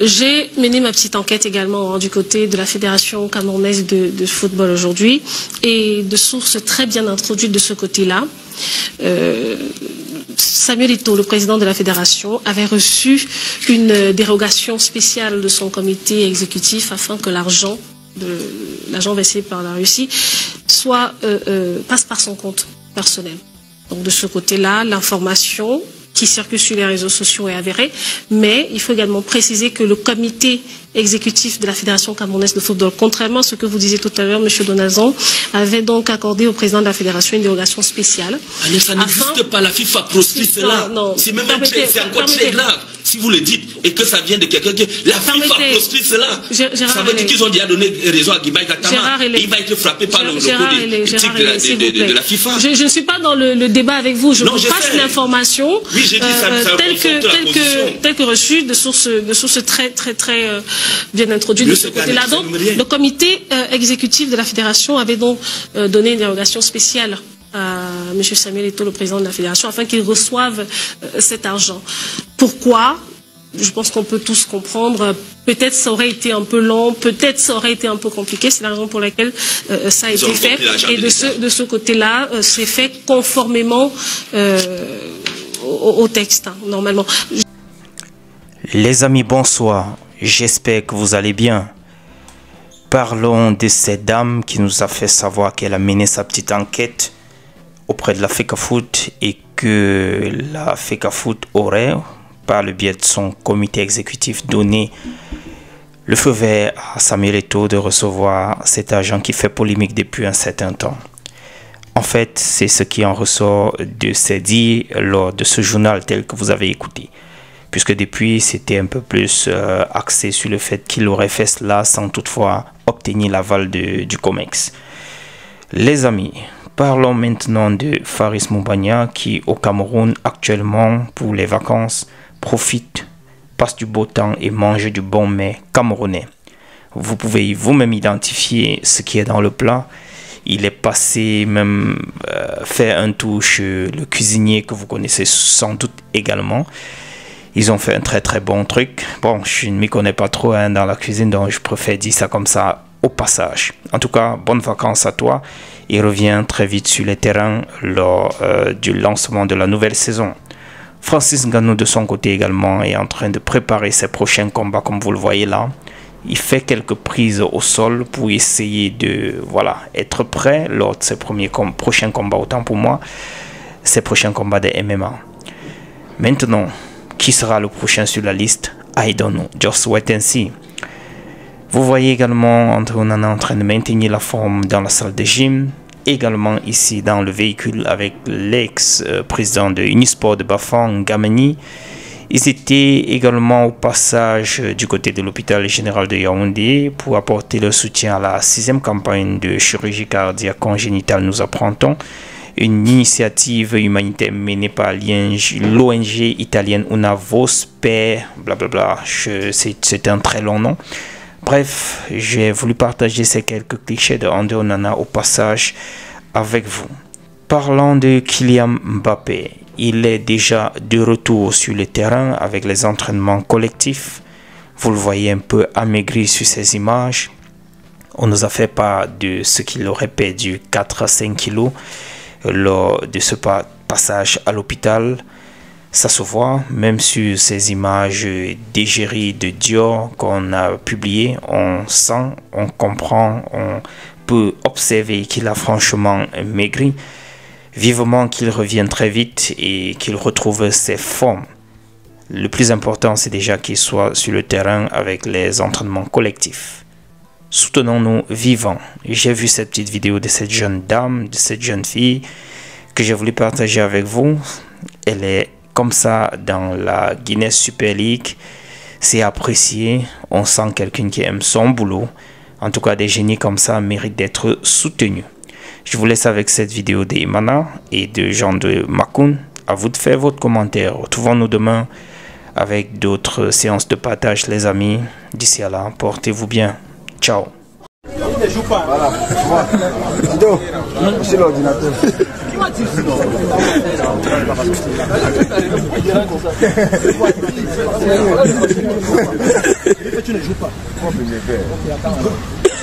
J'ai mené ma petite enquête également du côté de la Fédération camerounaise de football aujourd'hui et de sources très bien introduites de ce côté-là. Samuel Eto'o, le président de la fédération, avait reçu une dérogation spéciale de son comité exécutif afin que l'argent versé par la Russie passe par son compte personnel. Donc de ce côté-là, l'information qui circule sur les réseaux sociaux est avérée, mais il faut également préciser que le comité exécutif de la Fédération camerounaise de football, contrairement à ce que vous disiez tout à l'heure, M. Donazon, avait donc accordé au président de la Fédération une dérogation spéciale. Allez, ça n'existe pas, la FIFA proscrit cela. C'est même c'est encore très grave. Si vous le dites et que ça vient de quelqu'un qui... La FIFA proscrit cela. Ça veut dire qu'ils ont déjà donné raison à Guibaï Gatama. Il va être frappé par le locaux de la FIFA. Je ne suis pas dans le débat avec vous. Je vous passe l'information telle que reçue de sources très bien introduites de ce côté-là. Donc, le comité exécutif de la fédération avait donc donné une dérogation spéciale à M. Samuel Eto'o, le président de la fédération, afin qu'il reçoive cet argent. Pourquoi? Je pense qu'on peut tous comprendre. Peut-être ça aurait été un peu long, peut-être ça aurait été un peu compliqué. C'est la raison pour laquelle ça a été fait. Et de ce côté-là, c'est fait conformément au texte, hein, normalement. Les amis, bonsoir. J'espère que vous allez bien. Parlons de cette dame qui nous a fait savoir qu'elle a mené sa petite enquête auprès de la FECAFOOT et que la FECAFOOT aurait, par le biais de son comité exécutif, donné le feu vert à Samuel Eto'o de recevoir cet argent qui fait polémique depuis un certain temps. En fait, c'est ce qui en ressort de ces dits lors de ce journal tel que vous avez écouté. Puisque depuis, c'était un peu plus axé sur le fait qu'il aurait fait cela sans toutefois obtenir l'aval du COMEX. Les amis, parlons maintenant de Faris Moumbagna qui, au Cameroun, actuellement, pour les vacances, profite, passe du beau temps et mange du bon mets camerounais. Vous pouvez vous-même identifier ce qui est dans le plat. Il est passé même faire un tour chez le cuisinier que vous connaissez sans doute également. Ils ont fait un très bon truc. Bon, je ne m'y connais pas trop hein, dans la cuisine, donc je préfère dire ça comme ça au passage. En tout cas, bonnes vacances à toi. Il revient très vite sur les terrains lors du lancement de la nouvelle saison. Francis Ngannou de son côté également est en train de préparer ses prochains combats comme vous le voyez là. Il fait quelques prises au sol pour essayer de être prêt lors de ses prochains combats, autant pour moi, ses prochains combats de MMA. Maintenant, qui sera le prochain sur la liste? I don't know, just wait and see. Vous voyez également André Onana en train de maintenir la forme dans la salle de gym. Également ici dans le véhicule avec l'ex-président de Unisport de Bafang, Gamani. Ils étaient également au passage du côté de l'hôpital général de Yaoundé pour apporter leur soutien à la 6e campagne de chirurgie cardiaque congénitale, nous apprendons. Une initiative humanitaire menée par l'ONG italienne Una Vosper, blablabla, c'est un très long nom. Bref, j'ai voulu partager ces quelques clichés de André Onana au passage avec vous. Parlant de Kylian Mbappé, il est déjà de retour sur le terrain avec les entraînements collectifs. Vous le voyez un peu amaigri sur ces images. On nous a fait part de ce qu'il aurait perdu 4 à 5 kilos lors de ce passage à l'hôpital. Ça se voit, même sur ces images d'égérie de Dior qu'on a publiées, on sent, on comprend, on peut observer qu'il a franchement maigri. Vivement qu'il revienne très vite et qu'il retrouve ses formes. Le plus important, c'est déjà qu'il soit sur le terrain avec les entraînements collectifs. Soutenons-nous vivants. J'ai vu cette petite vidéo de cette jeune dame, de cette jeune fille que j'ai voulu partager avec vous. Elle est comme ça dans la Guinness Super League. C'est apprécié. On sent quelqu'un qui aime son boulot. En tout cas, des génies comme ça méritent d'être soutenus. Je vous laisse avec cette vidéo d'Emana et de Jean de Makoun. À vous de faire votre commentaire. Retrouvons-nous demain avec d'autres séances de partage, les amis. D'ici à là, portez-vous bien. Ciao. Il ne joue pas. Voilà. C'est l'ordinateur. tu ne joues pas. Pourquoi me faire? Ok, attends.